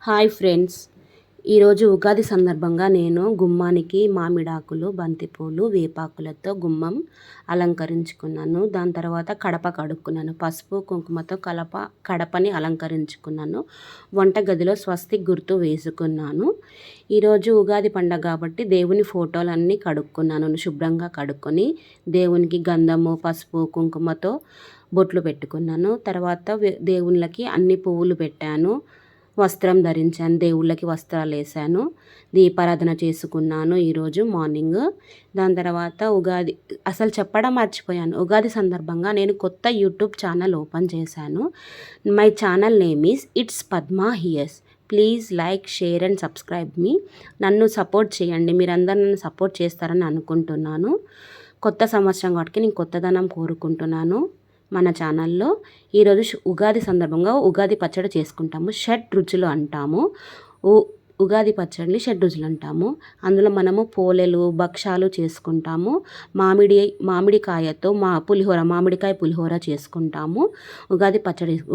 Hi friends, ఈరోజు ఉగాది సందర్భంగా నేను గుమ్మానికి మామిడాకులు, బంతిపూలు, వేపాకులతో గుమ్మం అలంకరించుకున్నాను. దాని తర్వాత కడప కడుక్కున్నాను. పసుపు కుంకుమతో కడపని అలంకరించుకున్నాను. వంటగదిలో స్వస్తిక్ గుర్తు వేసుకున్నాను. ఈరోజు ఉగాది పండగ కాబట్టి దేవుని ఫోటోలన్నీ కడుక్కున్నాను. శుభ్రంగా కడుక్కొని దేవునికి గంధము, పసుపు, కుంకుమతో బొట్లు పెట్టుకున్నాను. తర్వాత దేవుళ్ళకి అన్ని పువ్వులు పెట్టాను. వస్త్రం ధరించాను, దేవుళ్ళకి వస్త్రాలు వేసాను, దీపారాధన చేసుకున్నాను ఈరోజు మార్నింగ్. దాని తర్వాత ఉగాది అసలు చెప్పడం మర్చిపోయాను. ఉగాది సందర్భంగా నేను కొత్త యూట్యూబ్ ఛానల్ ఓపెన్ చేశాను. My channel name is it's Padma here's. Please like, share and subscribe మీ. నన్ను సపోర్ట్ చేయండి. మీరందరూ నన్ను సపోర్ట్ చేస్తారని అనుకుంటున్నాను. కొత్త సంవత్సరం కాబట్టి నేను కొత్తదనం కోరుకుంటున్నాను. మన ఛానల్లో ఈరోజు ఉగాది సందర్భంగా ఉగాది పచ్చడి చేసుకుంటాము. షడ్ రుచులు అంటాము. ఉగాది పచ్చడిని షడ్ రుచులు అంటాము. అందులో మనము పోలెలు, భక్షాలు చేసుకుంటాము. మామిడికాయతో మామిడికాయ పులిహోర చేసుకుంటాము.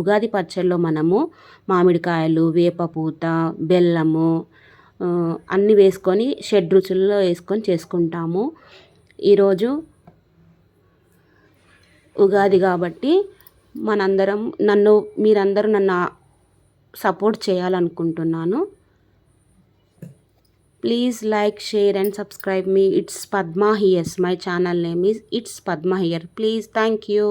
ఉగాది పచ్చడిలో మనము మామిడికాయలు, వేపపూత, బెల్లము అన్నీ వేసుకొని షడ్ రుచుల్లో వేసుకొని చేసుకుంటాము. ఈరోజు ఉగాది కాబట్టి మీరందరూ నన్ను సపోర్ట్ చేయాలనుకుంటున్నాను. Please like, share and subscribe మీ. It's Padma here's. My channel name is it's Padma here. Please, thank you.